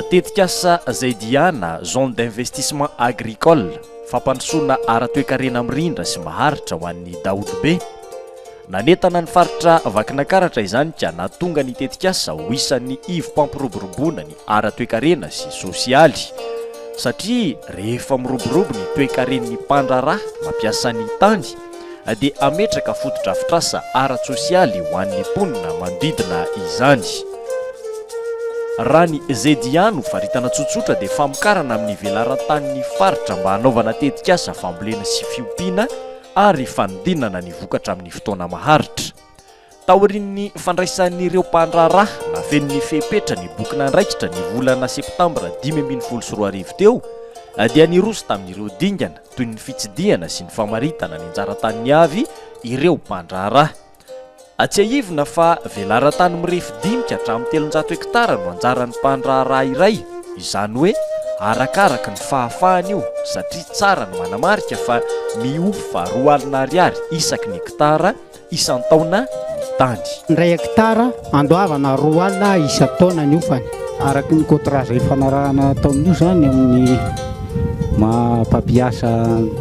tetikasa Zaidiana zone d'investissement agricole fampandrosoana ara-toekarena mirindra sy maharitra ho an'ny daolobe nanetana ny faritra vakinakaratra izany ka natonga ny tetikasa ho isan'ny ivo-pampiroborombona ny ara-toekarena sy sosialy satria rehefa miroborobo ny toekaren'ny mpandraraha mampiasa ny tany dia ametraka fotodrafitrasa ara-tsosialy ho an'ny mponina manodidina izany raha ny Zaidiano faritana tsotsotra dia famokarana amin'ny velaran-tany faritra mba hanaovana tetikasa fambolena sy fiompiana ary fanodinana ny vokatra amin'ny fotoana maharitra taorian'ny fandraisan'ireo mpandraraha nafen'ny fepetra ny boky nandraikitra ny volana septambra 2024 teo dia niroso tamin'ireo dingana toy ny fitsidihana sy ny famaritana ny anjara-tany avy ireo mpandraraha atsiahivina fa velaran-tany mirefy 5 hatramin'ny 300 hektara no anjaran'ny mpandraraha iray izany hoe arakaraka ny fahafahany io satria tsara no manamarika fa miofa 2 alina ariary isaky ny hektara isan-taona ny tany ndray hektara andoavana 2 alina isan-taona ny ofany araky ny contrat izay fanarahana tao amin'io zany amin'ny mampampiasa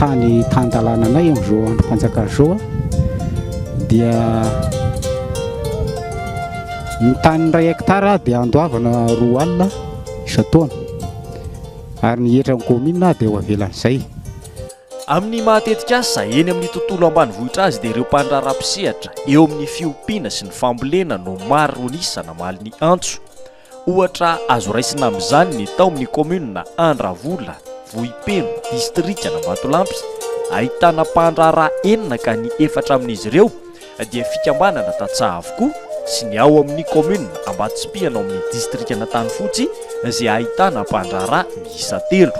tany tandalananay amin'izao androm-panjaka zao dia ny tany ray hektara dia andoavana 2 alina isan-taona ary ny hetra ny komina dia ho avelan'izay amin'ny matetika asa eny amin'ny tontolo ambanivohitra azy dia ireo mpandraraha-pisehatra eo amin'ny fiompiana sy ny fambolena no maro nisana maly ny antso ohatra azo raisina amin'izany ny tao amin'ny komuna Andravola Vohipeno distrika Ambatolampy ahitana mpandraraha 9 ka ny 4 amin'izy ireo dia fikambanana Tatsaha avokoa sy ny ao amin'ny komuna Ambatosipiana ao amin'ny distrika Tanfotsy izay ahitana mpandraraha miisa 3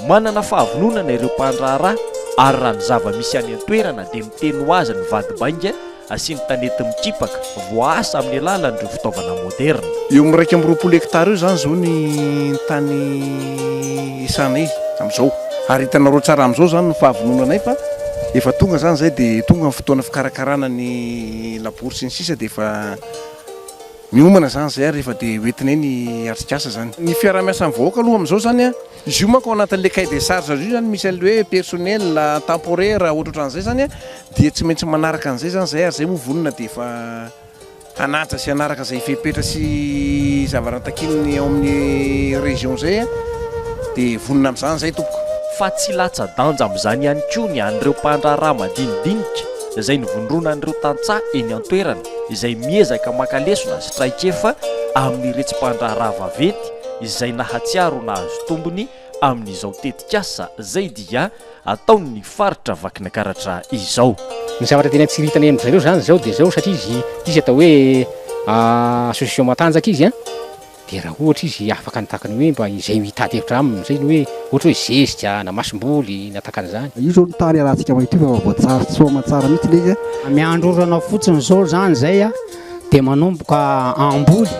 manana fahavononana ireo mpandraraha ary raha ny zava-misy any an-toerana dia miteny ho azy ny vadibainga sy ny tanety mikipaka voasa amin'ny alalan'ireo fitaovana moderna eo amin'ny 120 hektara io zany zao ny tany isanay amin'izao ary hitanareo tsara amin'izao zany ny fahavononanay fa efa tonga zany zay dia tonga ny fotoana fikarakarana ny labory sy ny sisa dia efa miomana zany zay ary rehefa dia hoentinay ny artikasa zany ny fiarah-miasa vahoaka aloha amin'izao zany a izy io manko ao anatin'le cahier des charges io zany misy an'le hoe personnel temporaire ohatrohatran'izay zany a dia tsy maintsy manaraka an'izay zany zay ary zay moa vonona dia efa anaja sy anaraka zay fepetra sy zavarantakiny ao amin'ny région zay a dia vonona amin'izany zay tompoko fa tsy latsa-danja amin'izany ihany koa ny an'ireo mpandraraha madinidinika izay nivondrona an'ireo tantsaha eny an-toerana izay miezaka makalesona sy traikefa amin'ny retsim-pandraraha vaventy izay nahatsiaro nahazo tombony amin'izao tetikasa Zaidia ataony faritra vakinakaratra izao ny zavatra tena tsiritany amin'izareo zany zao dia zao satria izy atao hoe association matanjaka izy dia raha ohatra izy afaka nitakany hoe mba izay hitady hevitra aminy zay ny hoe ohatra hoe zezika na masom-boly natakan'izany io zao ny tany arahantsika mahity fa voatsara tsoama tsara mihitsy ilay izy miandrorana fotsiny zao zany zay dia manomboka amboly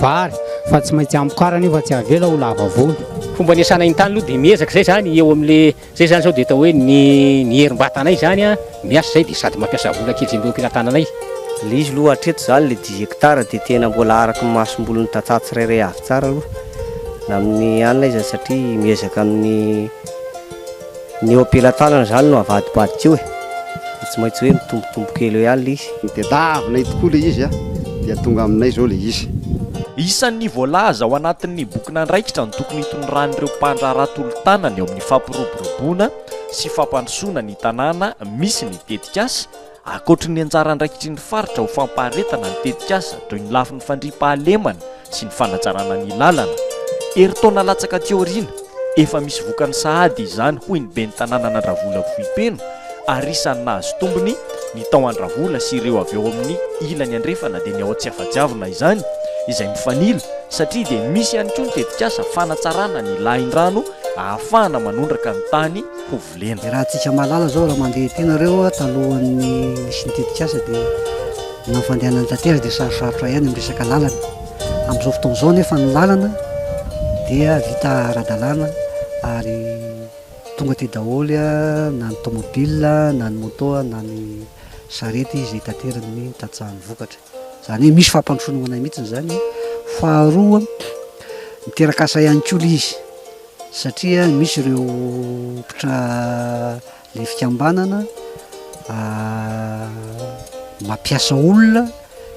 vary fa tsy maintsy ambokarana io fa tsy avela ho lava voly fomba niasana iny tany aloha dia miezaka zay zany eo amin'le zay zany zao dia atao hoe ny herim-batanay zany miasa zay dia sady mampiasa vola kely zay mbeo ampilatananay le izy aloha hatreto zany le 10 hektara dia tena mbola araky ny masom-bolony tantsaha tsirairay avy tsara aloha na amin'ny anina izy satria miezaka amin'ny ny eo ampilatanana zany no avadibadika eo tsy maintsy hoe mitombotombo kely eo ihany le izy dia davinay tokoa le izy dia tonga aminay zao le izy isan'ny voalaza ao anatin'ny boky nandraikitra ny tokony hitondrahan'ireo mpandraraha tolo-tanana eo amin'ny fampiroboroboana sy fampandrosoana ny tanàna misy ny tetikasa akoatry ny anjara andraikitry ny faritra ho fampaharetana ny tetikasa toy ny lafin'ny fandriam-pahalemana sy ny fanajarana ny lalana eritaona latsaka teoriana efa misy vokany sahady izany hoy ny be ny tanàna n'Andravola Vohipeno ary isan'ny nahazo tombony ny tao Andravola sy ireo avy eo amin'ny ilany andrefana dia ny ao Tsiafadiavina izany izay mifanila satria dia misy ihany koa ny tetikasa fanatsarana ny lahin-drano ahafahana manondraka ny tany ho volena raha tsika malala zao raha mandeha tenareo talohan'ny misy ny tetikasa dia nafandehanany tatera dia sarosarotra ihany amin'ny resaka lalana amin'izao fotoana izao nefa ny lalana dia vita ara-dalàna ary tonga ty daholy na ny tomobile na ny moto na ny sarety izay taterany ny tatsahan'ny vokatra zany hoe misy fampandrosoana anay mihitsy zany faharoa miteraka asa ihany koa le izy satria misy ireo pitra le fikambanana mampiasa olona,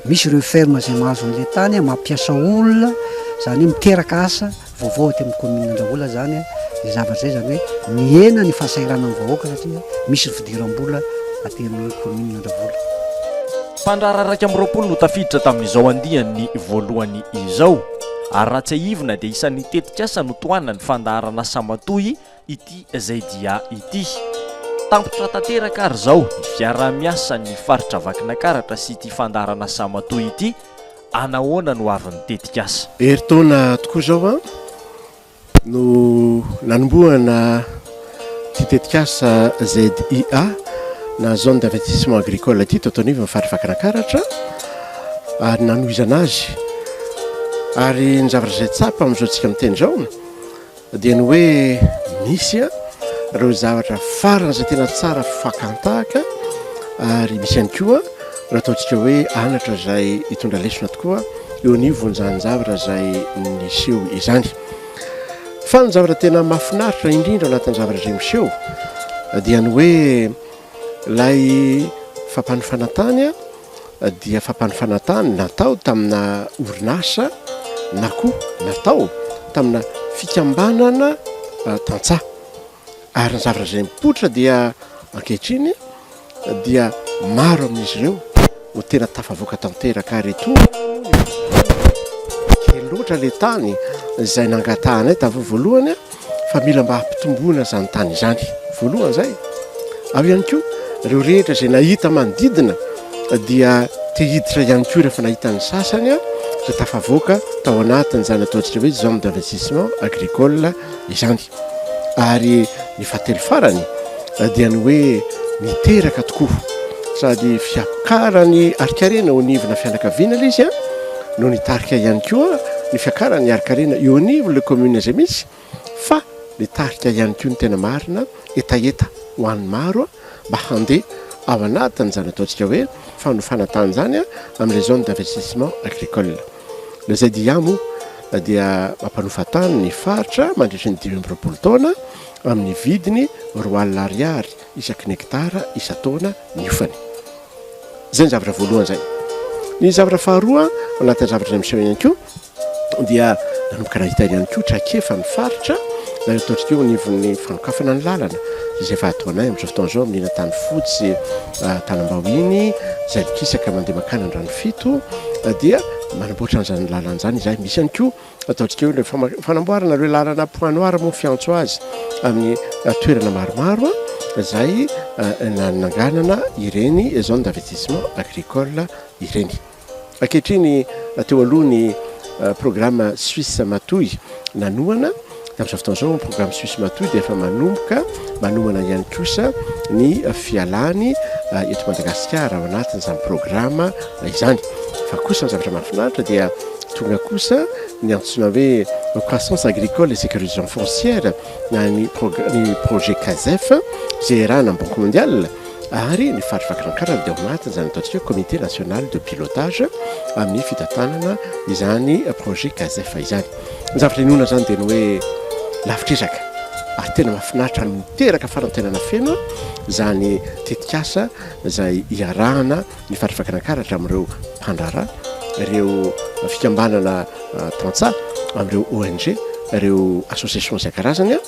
misy ireo ferme zay mahazo an'le tany mampiasa olona, zany hoe miteraka asa vaovao aty amin'ny commune Andravola zany le zavatra zay zany hoe mihena ny fahasairana amin'ny vahoaka satria misy fidiram-bola aty amin'ny commune Andravola. Mpandrara raika amby roapolo no tafiditra tamin'izao andihany voalohany izao ary raha tsy ahivina dia isan'ny tetikasa no toanina ny fandaharana samatoy ity izay dia ity. Tampotra tanteraka ary zao ny fiara-miasa ny faritra Vakinankaratra sy ity fandaharana samatoy ity anahoana no avin'ny tetikasa. Eritaona tokoa zao no nanomboana ty tetikasa ZIA na zone d'investissement agricole ty Totonivy amin'ny faritra Vakinankaratra ary nanohizana azy ary ny zavatra izay tsapa amin'izao tsika miteny zao dia ny hoe misy ireo zavatra farana izay tena tsara fakantahaka ary misy ihany koa raha ataontsika hoe anatra izay hitondra lesona tokoa eo anivon'izany zavatra izay miseho izany. Fa ny zavatra tena mahafinaritra indrindra anatin'ny zavatra izay miseho dia ny hoe lay fampanofanantany dia fampanofanantany natao tamina orinasa na koa natao tamina fikambanana tantsaha ary ny zavatra izay mipoitra dia ankehitriny dia maro amin'izy ireo no tena tafavoaka tanteraka ary tonga kely loatra le tany izay nangatanay tavo voalohany fa mila mba hampitomboana zany tany izany voalohany zay. Ao ihany koa ireo rehetra izay nahita manodidina dia tehiditra ihany koa rehefa nahita ny sasany zay tafavoaka tao anatiny zany ataontsika hoe zone d'investissement agricole izany. Ary ny fahatelo farany dia ny hoe miteraka tokoa sady fiakarany arikarena eo anivona fianakaviana le izy no nitarika ihany koa ny fiakarany arikarena eo anivony le commune zay misy fa nitarika ihany koa ny tena marina etaeta ho an'ny maro mba handeha ao anatiny zany ataontsika hoe fanofanantany zany amin'le zone d'investissement agricole. Le ZIA moa dia mampanofatany ny faritra mandritry ny 20 taona amin'ny vidiny 4 alina ariary isaky ny hektara isa-taona niofany. Zay ny zavatra voalohany zay. Ny zavatra faharoa anatin'ny zavatra izay miseho ihany koa dia nanomboka nahitany ihany koa traikefa ny faritra na ataontsika eo anivon'ny fanokafana ny lalana izay efa ataonay amin'izao fotoana izao amin'ny tany fotsy tanambao-iny zay mikisaka mandeha makany andrano fito dia manamboatra an'izany lalana zany izay. Misy ihany koa ataontsika eo le fanamboarana le lalana poinoara moa fiantso azy amin'ny toerana maromaro zay nananganana ireny zone d'investissement agricole ireny. Ankehitriny teo aloha ny programme Suisse Matoy nanoana tamin'izao fotoana izao programme Suisse Matoy dia efa manomana ihany kosa ny fialany eto Madagasikara ao anatin'izany programme izany. Fa kosa ny zavatra mahafinaritra dia tonga kosa ny antsoina hoe croissance agricole et sécurisation foncière na ny projet CASEF izay rahana Banque mondiale ary ny faritra Vakinankaratra dia ao anatin' izany ataontsika comité national de pilotage amin'ny fitantanana izany projet CASEF izany. Ny zavatra inona zany dia ny hoe lafitresaka ary tena mahafinaritra ny miteraka farantenana feno zany tetikasa izay iarahana ny faritra Vakinankaratra amin'ireo mpandrara, ireo fikambanana tantsaha, amin'ireo ONG, ireo association izay karazany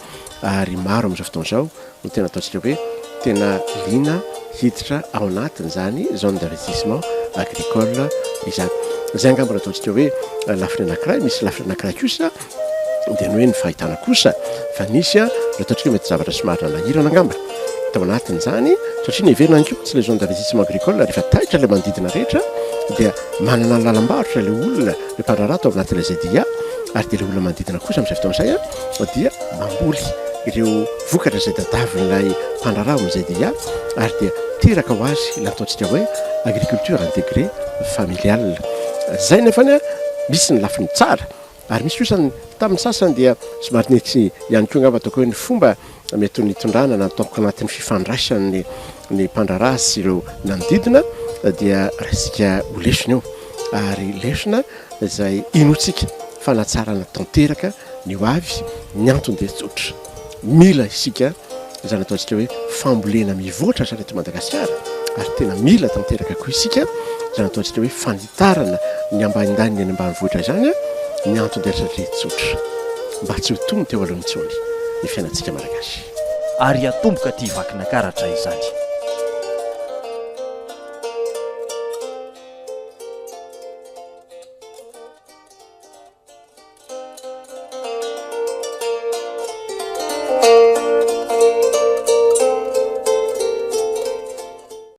ary maro amin'izao fotoana izao no tena ataontsika hoe tena liana hiditra ao anatin'izany zone d'investissement agricole izany. Zay angamba ataontsika hoe lafiny anankiray, misy lafiny anankiray kosa dia ny hoe ny fahitana kosa fa nisy ataontsika hoe mety zavatra somary nahirana angamba tao anatin'izany satria ny heverina ihany koa tsy le zone d'investissement agricole rehefa taitra le manodidina rehetra dia manana ny lalam-barotra le olona le mpandrara tao anatin'ilay ZIA ary dia le olona manodidina kosa amin'izay fotoana izay dia mamboly ireo vokatra izay tadiavin'ilay mpandrara amin'ny ZIA ary dia teraka ho azy ataontsika hoe agriculture intégrée familiale. Zay nefany misy ny lafiny tsara ary misy kosa tamin'ny sasany dia somary nety ihany koa angamba ataoko hoe ny fomba mety nitondrana nataoko anatin'ny fifandraisany ny mpandrara sy ireo nanodidina dia raisika ho lesona eo ary lesona izay inotsika fanatsarana tanteraka ny ho avy ny antony dia tsotra mila isika izany ataontsika hoe fambolena mivoatra zany eto Madagasikara ary tena mila tanteraka koa isika izany ataontsika hoe fanitarana ny ambanindaniny ny ambanivohitra zany ny antony dia satria tsotra mba tsy ho tonga teo alohan'ny tsony ny fiainantsika malagasy ary atomboka ty vakina karatra izany